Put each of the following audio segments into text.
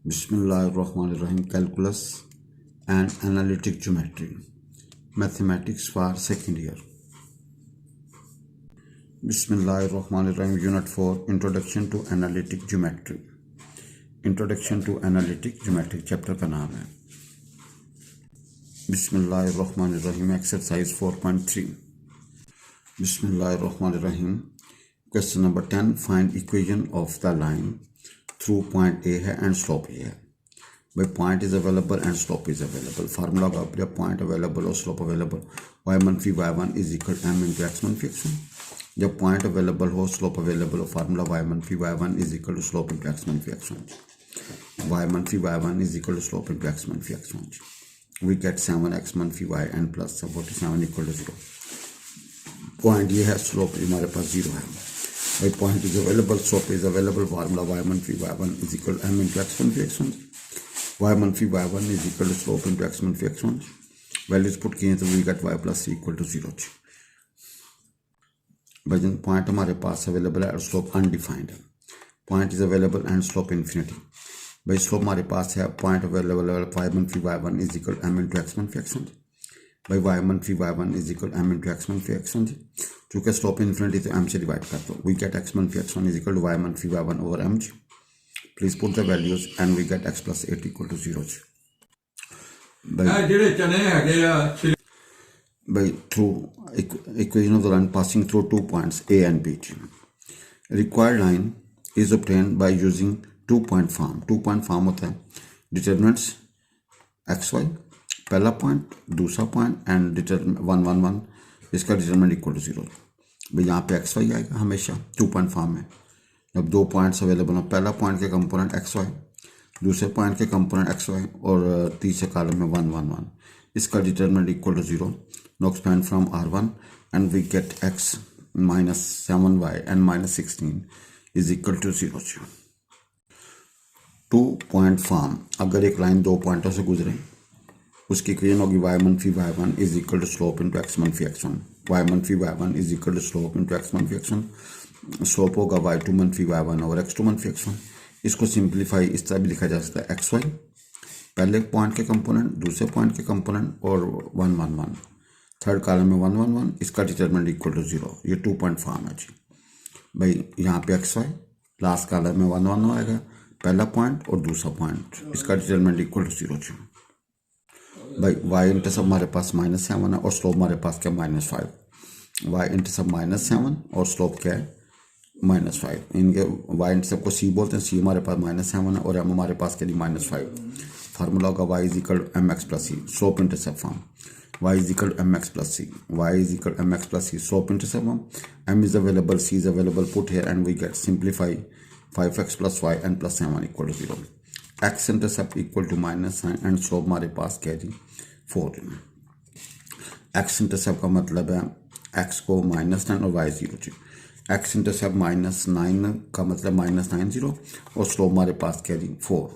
Bismillahirrahmanirrahim. Calculus and Analytic Geometry. Mathematics for second year. Bismillahirrahmanirrahim. Unit 4. Introduction to Analytic Geometry. Introduction to Analytic Geometry chapter का नाम है. Bismillahirrahmanirrahim. Exercise 4.3. Bismillahirrahmanirrahim. Question number 10. Find equation of the line through point A है and slope A है. भाई point is available and slope is available. Formula का अपने point available और slope available. y1 फी y1 is equal m into x1 फी x1. जब point available हो slope available हो फार्मूला y1 फी y1 is equal to slope into x1 फी x1. y1 फी y1 is equal to slope into x1 फी x1. We get 7x1 fee y and plus 47 equal to 0. Point ये है, slope हमारे पास 0 है. My point is available, slope is available. Formula y1 phi y1 is equal to m into x1 phi x1. y1 phi y1 is equal to slope into x1 phi x1. Values put किए तो we get y plus c equal to 0. भाई point हमारे पास available है और slope undefined है. Point is available and slope infinity. भाई slope हमारे पास है, point available है y1 phi y1 is equal to m into x1 phi x1. भाई y1 phi y1 is equal to m into x1 phi x1. चूँकि slope infinity तो m से divide कर दो. वी गेट x1 फी x1 is equal to y1 फी y1 over m. Please put the values and we get x plus 8 equal to 0. भाई through equation of the line passing through 2 points A and B. Required line is obtained by using 2 point form. 2 point form होता है determinants xy पहला point, दूसरा point and determinant 1 1 1 इसका determinant equal to 0. भाई यहाँ पे x Y आएगा हमेशा 2 पॉइंट फॉर्म में. जब 2 पॉइंट्स अवेलेबल हो, पहला पॉइंट के कंपोनेंट एक्स वाई, दूसरे पॉइंट के कंपोनेंट एक्स वाई और तीसरे कॉलम में 1 1 1 इसका determinant equal to 0. Now expand from R1 and we get x minus 7y and minus 16 is equal to 0. 2 point form. अगर एक लाइन 2 पॉइंटों से गुजरे उसकी इक्वेशन होगी y1 फी y1 is equal to slope into x1 फी x1. y1 फी y1 is equal to slope into x1 फी x1. स्लोप होगा y2 फी y1 और x2 फी x1. इसको सिंप्लीफाई इस तरह भी लिखा जा सकता है xy पहले पॉइंट के कंपोनेंट, दूसरे पॉइंट के कंपोनेंट और 1 1 1 थर्ड कॉलम में 1 1 1 इसका डिटरमिनेंट इक्वल टू 0. ये 2 पॉइंट फॉर्म है जी. भाई यहाँ पे xy लास्ट कॉलम में 1 1 आएगा, पहला पॉइंट और दूसरा पॉइंट इसका डिटरमिनेंट इक्वल टू 0 जी. भाई y इंटरसेप्ट हमारे पास -7 है और स्लोप हमारे पास क्या -5. y इंटरसेप्ट -7 और स्लोप क्या है -5. इनके y इंटरसेप्ट को c बोलते हैं. c हमारे पास -7 है और m हमारे पास के लिए -5. फार्मूला होगा y is equal to mx plus c. Slope intercept form y is equal to mx plus c. y is equal to mx plus c. Slope intercept form m is available, c is available. Put here and we get simplify 5x plus y and plus 7 equal to 0. x intercept equal to -9 and slope हमारे पास क्या है जी 4. x intercept का मतलब है x को -10 और y 0 जी. x intercept -9 का मतलब -9 0 और स्लोप हमारे पास क्या जी 4.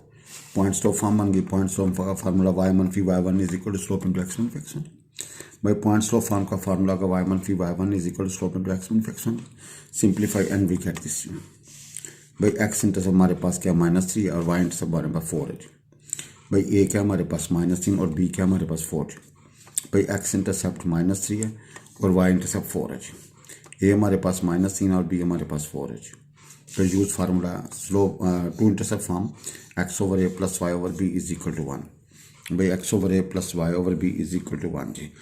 पॉइंट स्लोप फॉर्म बन गई. पॉइंट स्लोप का फार्मूला y1 फी y1 is equal to slope into x1 फी x1. भाई पॉइंट स्लोप फॉर्म का फार्मूला का y1 फी y1 is equal to slope into x1 फी x1. Simplify and we get this. भाई x इंटरसेप्ट हमारे पास क्या -3 और y इंटरसेप्ट हमारे पास 4 है जी. भाई a क्या हमारे पास -3 और b क्या हमारे पास 4 है. भाई x इंटरसेप्ट -3 है और y इंटरसेप्ट 4 है जी. a हमारे पास -3 और b हमारे पास 4 है जी. तो use formula slope 2 intercept form x over a plus y over b is equal to 1. भाई x over a plus y over b is equal to 1 जी.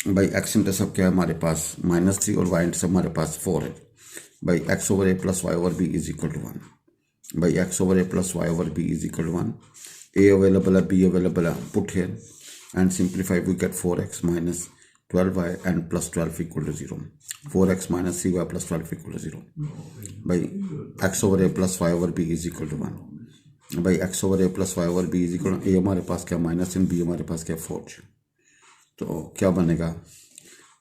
भाई x इंटरसेप्ट क्या है हमारे पास -3 और y इंटरसेप्ट हमारे पास 4 है. भाई x over a plus y over b is equal to 1. भाई x over a plus y over b is equal to 1. a available है, b अवेलेबल है. Put here and simplify we get 4x minus 12y and plus 12 equal to 0. 4x minus 3y plus 12 equal to 0. भाई x over a plus y over b is equal to 1. भाई x over a plus y over b is equal to a हमारे पास क्या -3, b हमारे पास क्या 4. तो क्या बनेगा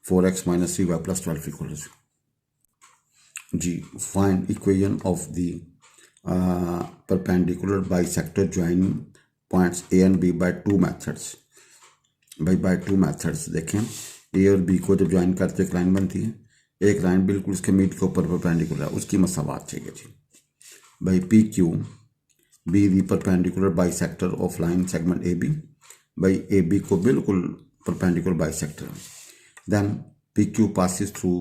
4x minus 3y plus 12 equal to 0 जी. Find equation of the perpendicular bisector joining points A and B by 2 methods. भाई बाय 2 मेथड्स देखें ए और बी को जब ज्वाइन करते एक लाइन बनती है, एक लाइन बिल्कुल उसके मिड के ऊपर परपेंडिकुलर है, उसकी मसावात चाहिए जी। भाई P Q be the perpendicular bisector of line segment A B, भाई ए बी को बिल्कुल perpendicular bisector. Then P Q passes through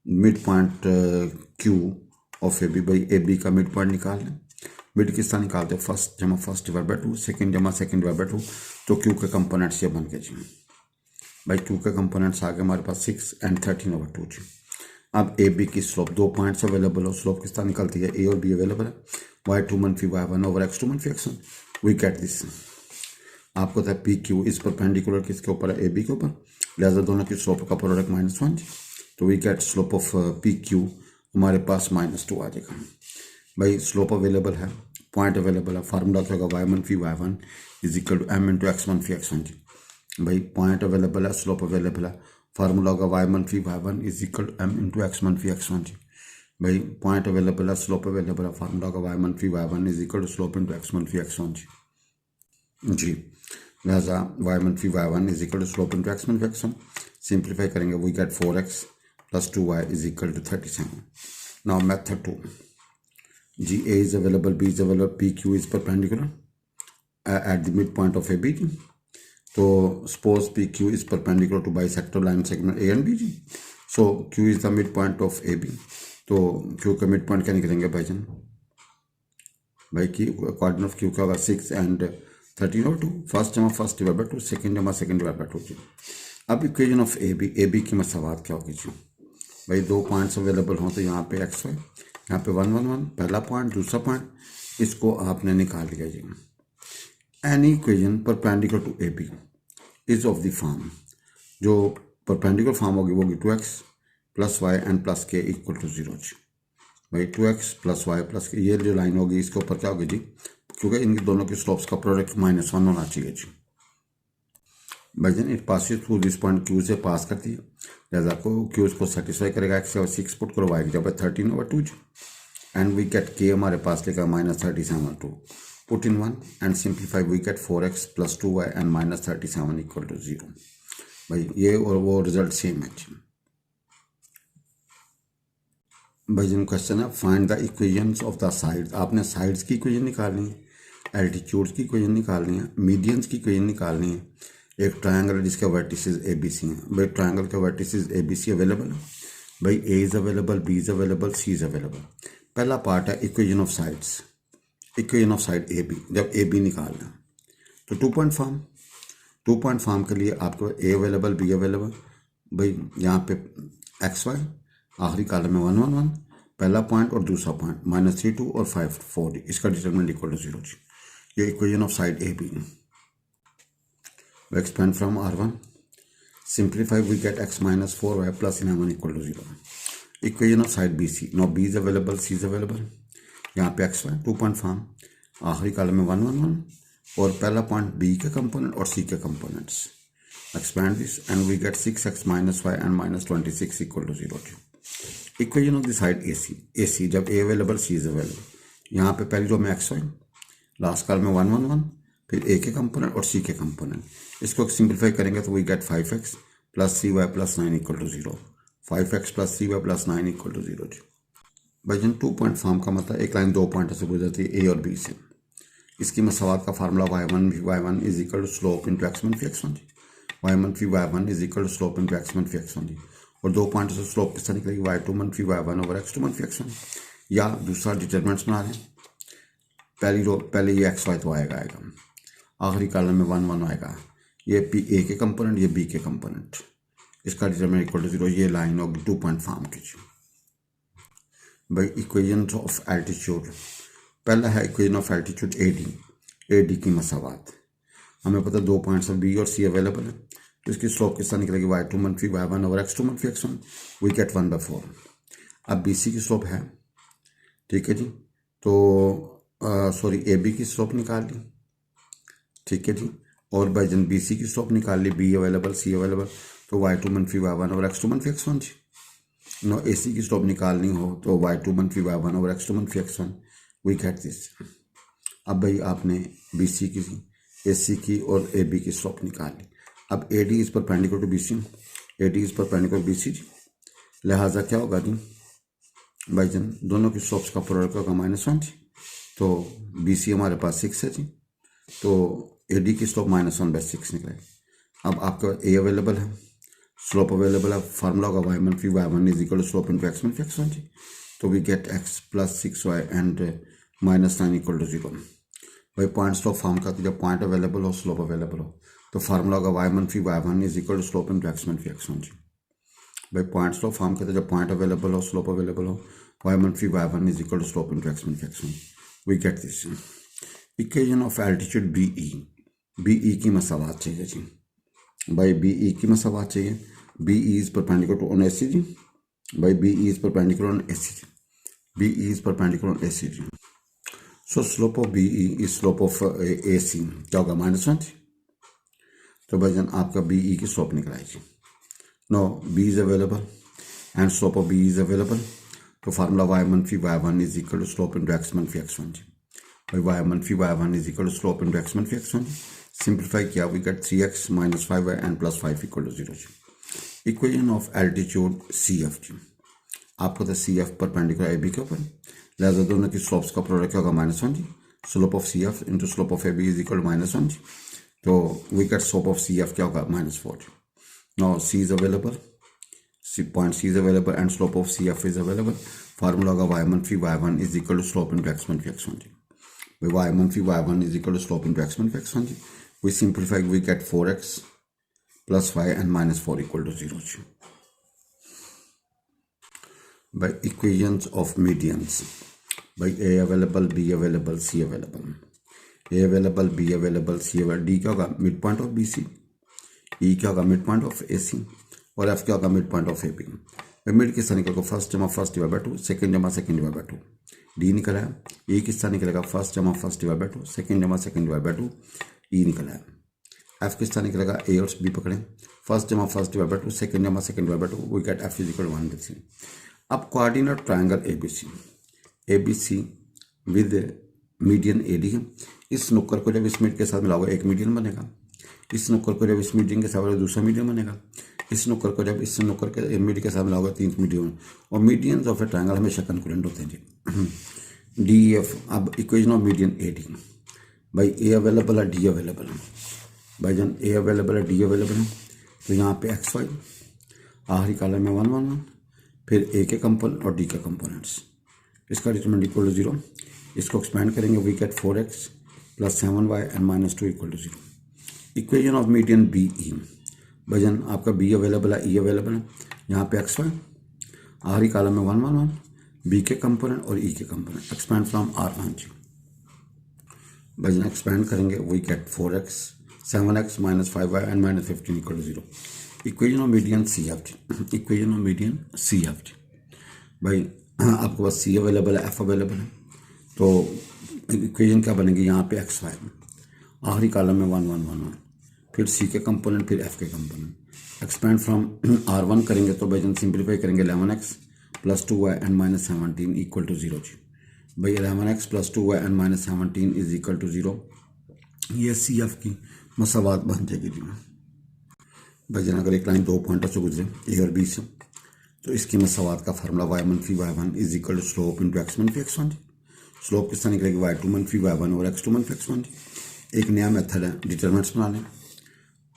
mid point Q of A B, भाई ए बी का मिड पॉइंट निकाल लें। मिड किस तरह निकालते हैं, फर्स्ट जमा first divide by two, second जमा सेकेंड डिवाइड बाई टू, तो क्यू के कंपोनेंट्स ये बन के जी। भाई क्यू के कंपोनेंट्स आ गए हमारे पास 6 एंड 13/2 जी। अब ए बी की स्लोप, दो पॉइंट्स अवेलेबल हो, स्लोप किस तरह निकलती है, ए और बी अवेलेबल है, y2 मनफी y1 ओवर x2 मनफी x1, वी गेट दिस। आपको पता है पी क्यू इज परपेंडिकुलर किसके ऊपर है, ए बी के ऊपर, लिहाजा दोनों की स्लोप का प्रोडक्ट -1 जी। तो we get slope of P Q हमारे पास -2 आ जाएगा। भाई स्लोप अवेलेबल है, पॉइंट अवेलेबल है, फार्मूला क्या होगा, y मनफी y1 is equal to m into x मनफी x1 जी। भाई पॉइंट अवेलेबल है, स्लोप अवेलेबल है, फार्मूला होगा y मनफी y1 is equal to m into x मनफी x1 जी। भाई पॉइंट अवेलेबल है, स्लोप अवेलेबल है, फार्मूला होगा y मनफी y1 is equal to slope into x मनफी x1 जी। लिहाजा y मनफी y1 is equal to slope into x मनफी x1, सिंप्लीफाई करेंगे we get 4x plus 2y is equal to 37। Now method 2 जी, a is available, b is available, pq is perpendicular at the midpoint of ab जी। तो suppose pq is perpendicular to bisector line segment a and b जी। so q is the midpoint of ab, तो q का mid point क्या निकलेंगे भाईजान, भाई की coordinate of q का होगा 6 एंड 13/2, फर्स्ट जमा first divide by two, second जमा सेकेंड डिवाइड बाई टू जी। अब इक्वेशन ऑफ ए बी की मसावात क्या होगी जी, भाई दो पॉइंट्स अवेलेबल हों तो यहाँ पे एक्स वाई, यहाँ पे 1 1 1 पहला पॉइंट, दूसरा पॉइंट, इसको आपने निकाल लिया जी। Any equation perpendicular to A B is of the form, जो परपेंडिकुलर फॉर्म होगी वो होगी 2x plus Y and plus K equal to 0 जी। भाई 2x प्लस वाई प्लस के, ये जो लाइन होगी इसके ऊपर क्या होगी जी, क्योंकि इन दोनों के स्लोप्स का प्रोडक्ट -1 होना चाहिए जी। भाई जान it passes through this point Q से पास करती है, लिहाजा को क्यू को सेटिस्फाई करेगा, x और 6 पुट करो, y की जब 13/2 जी। एंड वी गेट के हमारे पास लेगा -37/2, put in 1 and simplify, we get 4x plus 2y and -37 equal to 0। भाई ये और वो रिजल्ट सेम है जी। भाई जिन क्वेश्चन है find the equations of the sides, आपने साइड्स की इक्वेशन निकालनी है, एल्टीट्यूड्स की इक्वेशन निकालनी है, मीडियंस की इक्वेशन निकालनी है, एक ट्रायंगल है जिसके वर्टिसेस ए बी सी हैं। भाई ट्रायंगल के vertices A B C available है, भाई A is available, B is available, C is available. पहला पार्ट है equation of sides, equation of side A B, जब ए बी निकालना है तो 2 पॉइंट फॉर्म, 2 पॉइंट फॉर्म के लिए आपको ए अवेलेबल, बी अवेलेबल, भाई यहाँ पे एक्स वाई, आखिरी कॉलम में 1 1 1 पहला पॉइंट और दूसरा पॉइंट, -3 2 और 5 4, इसका डिटरमिनेंट इक्वल टू 0 जी। ये equation of side A B. We expand from R1, simplify, we get x minus 4y plus 11 equal to 0. Equation of side BC, now B is available, C is available, यहाँ पे x y 2 point form, आखिरी column में 1 1 1 और पहला point B के component और C के components. Expand this and we get 6x minus y and -26 equal to 0. Equation of the side AC, AC जब A available, C is available, यहाँ पे पहली रो में x y, लास्ट कॉलम में 1 1 1, फिर ए के कंपोनेंट और सी के कंपोनेंट, इसको सिंप्लीफाई करेंगे तो we get 5x plus c y plus 9 equal to 0, 5x plus c y plus 9 equal to 0 जी। भाई जन 2 पॉइंट फॉर्म का मतलब एक लाइन 2 पॉइंट से गुजरती है ए और बी से, इसकी मसावात का formula y1 is equal to slope into x मनफी x1 जी, y1 y1 is equal to slope into x मनफी x1 जी। और 2 पॉइंट से स्लोप किस तरह निकलेगी, y2 मनफी y1 ओवर x2 मनफी x1, या दूसरा डिटरमिनेंट्स बना दें, पहली रो पहले ये x y तो आएगा, आखिरी कॉलम में 1 1 आएगा, ये पी ए के कंपोनेंट, ये बी के कंपोनेंट, इसका डिटरमिनेंट इक्वल टू 0, ये लाइन होगी 2 पॉइंट फॉर्म की। भाई इक्वेशन ऑफ एल्टीट्यूड, पहला है equation of altitude A D की मसावात, हमें पता 2 पॉइंट्स ऑफ बी और सी अवेलेबल है, तो इसकी स्लोप किस तरह निकलेगी, y2 मनफी y1 ओवर x2 मनफी x1, वी गेट 1/4। अब बी सी की स्लोप है, ठीक है जी, तो सॉरी ए बी की स्लोप निकाल ली, ठीक है जी, और भाई जन बी सी की स्लोप निकाल ली, बी अवेलेबल, सी अवेलेबल, तो y2 मनफी y1 और x2 मनफी x1 जी। नो ए सी की स्लोप निकालनी हो तो y2 मनफी y1 और x2 मनफी x1, वी गेट दिस। अब भाई आपने बी सी की, ए सी की और ए बी की स्लोप निकाल ली। अब A D is perpendicular to B C, AD is perpendicular BC जी, लिहाजा क्या होगा जी भाईजान दोनों की स्लोप्स का प्रोडक्ट होगा -1 जी। तो BC हमारे पास 6 है जी, तो AD की स्लोप -1/6 निकले। अब आपका A अवेलेबल है, स्लोप अवेलेबल है, फार्मूला होगा y-1 y1 is equal to slope into x-1 x1 जी। तो we get x + 6y and -9 equal to 0। भाई पॉइंट स्लोप फॉर्म का तो जब पॉइंट अवेलेबल हो स्लोप अवेलेबल हो तो फार्मूला होगा y-1 y1 is equal to slope into x-1 x1 जी। भाई पॉइंट स्लोप फॉर्म का तो जब पॉइंट अवेलेबल हो स्लोप अवेलेबल हो y-1 y1 is equal to slope into x-1 x1। We get this equation of altitude BE की मसावात चाहिए जी। भाई BE की मसावात चाहिए। BE is perpendicular to on AC जी। भाई BE is perpendicular on AC जी। BE is perpendicular on AC जी। So slope of BE is slope of AC क्या होगा -1 जी। तो भाईजान आपका BE की स्लोप निकल आएगी। No B is available and slope of B is available. तो formula y-1 y1 is equal to slope into x-1 x1 जी। भाई y-1 y1 is equal to slope into x-1 x1 जी। Simplify किया we get 3x - 5y and +5 equal to 0 जी। Equation of altitude CF जी। आपको तो CF perpendicular AB के ऊपर, लिहाजा दोनों की स्लोप्स का प्रोडक्ट क्या होगा -1 जी। Slope of CF into slope of AB is equal to -1 जी। तो we get slope of CF क्या होगा -4 जी। Now C is available, point C is available and slope of CF is available. Formula होगा y-1 y1 is equal to slope into x-1 x1 जी। y-1 y1 is equal to slope into x-1 x1 जी। We simplify, we get 4x plus 5 and -4 equal to 0 जी। By equations of medians, by A available, B available, C available, A available, B available, C available, D क्या होगा mid point of BC, E क्या होगा mid point of AC और F क्या होगा mid point of AB। Mid किसका निकलेगा first जमा फर्स्ट डिवाइड बाय 2, सेकंड जमा सेकंड डिवाइड बाय 2। डी निकला है। E किसका निकलेगा फर्स्ट जमा फर्स्ट डिवाइड बाय 2, सेकंड जमा सेकंड डिवाइड बाय 2। E निकला है। F किसका निकलेगा A और B पकड़े, फर्स्ट जमा फर्स्ट डिवाइड बाय 2, सेकंड जमा second divide by 2। We get F is equal to 1/3। अब coordinate triangle ABC with median AD है। इस नुक्कर को जब इस मिड के साथ मिलाओगे एक मीडियन बनेगा, इस नुक्कर को जब इस मीडियन के साथ दूसरा मीडियन बनेगा, इस नुक्कर को जब इस नुक्कर के मिड के साथ मिलाओगे 3 मीडियन। और मीडियंस ऑफ ए ट्रायंगल हमेशा कंकरेंट होते हैं जी। DEF अब इक्वेशन ऑफ मीडियन AD, भाई A अवेलेबल है D अवेलेबल है। भाई जन A अवेलेबल है D अवेलेबल है, तो यहाँ पे XY आखिरी कॉलम में 1 1 1, फिर A के कंपोनेंट और D के कंपोनेंट्स, इसका डिटरमिनेंट इक्वल टू 0। इसको एक्सपेंड करेंगे we get 4x + 7y and -2 equal to 0। Equation of median BE, भजन आपका B अवेलेबल है E अवेलेबल है, यहाँ पे XY आखिरी कॉलम में 1 1 1, B के कंपोनेंट और E के कंपोनेंट, एक्सपेंड फ्रॉम R1 जी। भजन एक्सपेंड करेंगे we get 4x 7x -5y and -15 equal to 0। Equation of median CF जी। इक्वेशन ऑफ मीडियन CF जी। भाई आपके पास C अवेलेबल है F अवेलेबल है, तो इक्वेशन क्या बनेगी यहाँ पे XY आखिरी कॉलम में 1 1 1 1, फिर C के कंपोनेंट फिर F के कंपोनेंट, एक्सपेंड फ्रॉम R1 करेंगे तो भाई सिंप्लीफाई करेंगे 11x + 2y and -17 equal to 0 जी। भाई 11x + 2y and -17 is equal to 0, ये CF की मसावात बन जाएगी जी। भाई जन अगर एक लाइन 2 पॉइंटों से गुजरे A और B से, तो इसकी मसावात का formula y-1 y1 is equal to slope into x-1 x1 जी। स्लोप किस तरह निकलेगी y-2 y1 और x-2 x1 जी। एक नया मेथड है, डिटरमिनेंट्स बना लें।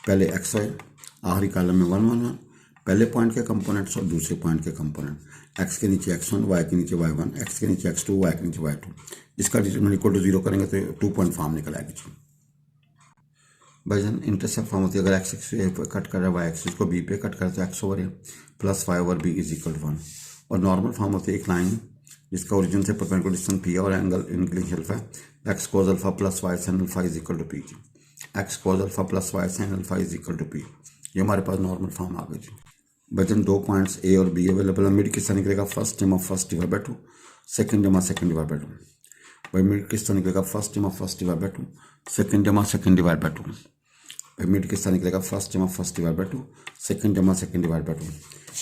पहले XY आखिरी कॉलम में 1 1 1, पहले पॉइंट के कंपोनेंट्स और दूसरे पॉइंट के कंपोनेंट, x के नीचे x1 y के नीचे y1, x के नीचे x2 y के नीचे y2। इसका डिटरमिनेंट इक्वल टू 0 करेंगे तो 2 पॉइंट फॉर्म निकल आएगी जी। भाईजान इंटरसेप्ट फॉर्म होती है, अगर x एक्सिस पे कट कर रहा है y एक्सिस को b पे कट कर तो x/a + y/b is equal to 1। और नॉर्मल फॉर्म होती है एक लाइन जिसका ओरिजिन से परपेंडिकुलर डिस्टेंस p है और angle inclination alpha, x cos alpha + y sin alpha is equal to p जी। x cos alpha + y sin alpha is equal to p, ये हमारे पास नॉर्मल फॉर्म आ गई जी। भाईजान 2 पॉइंट्स A और B available है। Mid किसका निकलेगा फर्स्ट जमा फर्स्ट डिवाइड बाय 2, सेकंड जमा सेकंड डिवाइड बाय 2। भाई मिड किसका निकलेगा फर्स्ट जमा फर्स्ट डिवाइड बाय 2, सेकंड जमा सेकंड डिवाइड बाय 2। मिड किसका निकलेगा फर्स्ट जमा फर्स्ट डिवाइड बाय 2, सेकंड जमा सेकंड डिवाइड बाय 2।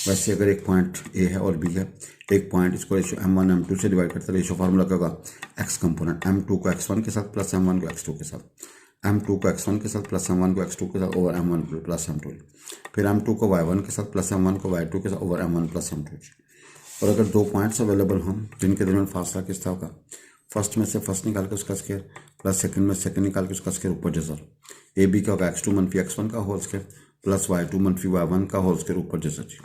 वैसे अगर एक पॉइंट A है और B है, एक पॉइंट इसको रेशो m1 m2 से डिवाइड करता है, रेशो फार्मूला क्या होगा x कंपोनेंट m2 को x1 के साथ प्लस m1 को x2 के साथ। m2 को x1 के साथ प्लस m1 को x2 के साथ ओवर m1 प्लस m2, फिर m2 को y1 के साथ प्लस m1 को y2 के साथ ओवर m1 प्लस m2। और अगर दो पॉइंट्स अवेलेबल हों जिनके दरमियान फासला किस होगा, फर्स्ट में से फर्स्ट निकाल के उसका स्क्वायर प्लस सेकंड में सेकंड निकाल के उसका स्क्वायर ऊपर जैसा, ए बी का होगा x2 मनफी x1 का होल स्क्वायर प्लस y2 मनफी y1 का होल स्क्वायर ऊपर जैसा जी।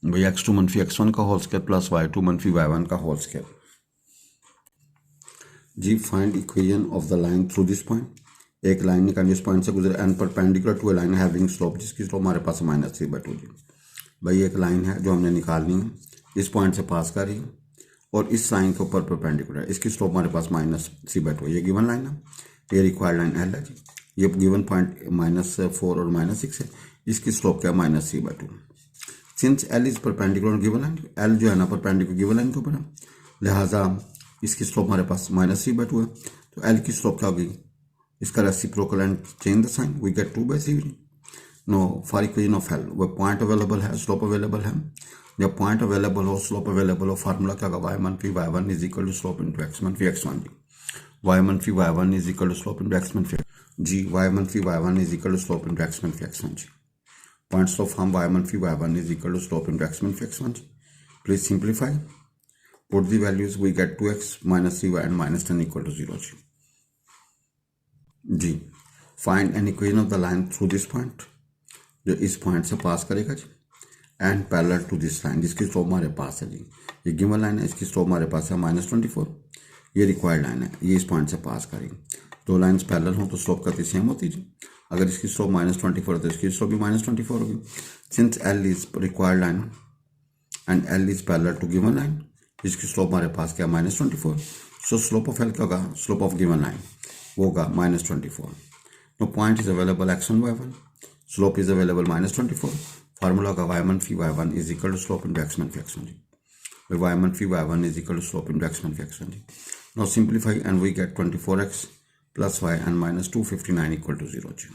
भाई x2 मनफी x1 का होल स्क्वायर प्लस y2 मनफी y1 का होल स्क्वायर जी। Find equation of the line through this point, एक लाइन निकालिए इस पॉइंट से गुजरे and perpendicular to a line having slope, जिसकी स्लोप हमारे पास -3/2 जी। भाई एक लाइन है जो हमने निकालनी है, इस पॉइंट से पास कर रही है और इस लाइन के ऊपर परपेंडिकुलर है, इसकी स्लोप हमारे पास -3/2, ये गिवन लाइन है, ये रिक्वायर्ड लाइन एल है जी। ये गिवन पॉइंट -4 और -6 है, इसकी स्लोप क्या है -3/2। Since L is perpendicular given line, L जो है ना परपेंडिकुलर गिवन लाइन के ऊपर है, लिहाजा इसकी स्लोप हमारे पास -3/2 है, तो एल की स्लोप क्या होगी, इसका reciprocal and change the sign, we get 2/3। Now for equation of L, वो पॉइंट अवेलेबल है, स्लोप अवेलेबल है, जब पॉइंट अवेलेबल हो स्लोप अवेलेबल हो, फार्मूला क्या होगा, y मनफी y1 is equal to slope into x मनफी x1 जी। y मनफी y1 is equal to slope into x मनफी जी, y मनफी y1 is equal to slope into x मनफी x1 जी। पॉइंट स्लोप फॉर्म y मनफी y1 is equal to slope into x मनफी x1 जी। Please simplify, put the values, we get 2x -3y and -10 equal to 0 जी। जी find an equation of the line through this point, जो इस point से pass करेगा जी, and parallel to this line, जिसकी स्लोप हमारे पास है जी। ये गिवन लाइन है, इसकी स्लोप हमारे पास है -24, ये रिक्वायर्ड लाइन है, ये इस पॉइंट से पास करेगी। दो लाइन्स पैरेलल हो तो स्लोप करती सेम होती जी। अगर इसकी स्लोप -24 है तो इसकी स्लोप भी -24 होगी। Since L is required line and L is parallel to given line, जिसकी स्लोप हमारे पास क्या -24, सो स्लोप ऑफ एल क्या होगा, स्लोप ऑफ गिवन लाइन वो होगा -24। Now point is available x1 y1, slope is available -24, formula का y मनफी y1 is equal to slope into x मनफी x1 जी। y मनफी y1 is equal to slope into x मनफी x1 जी। Now simplify and we get 24x plus y and -259 equal to 0 ji.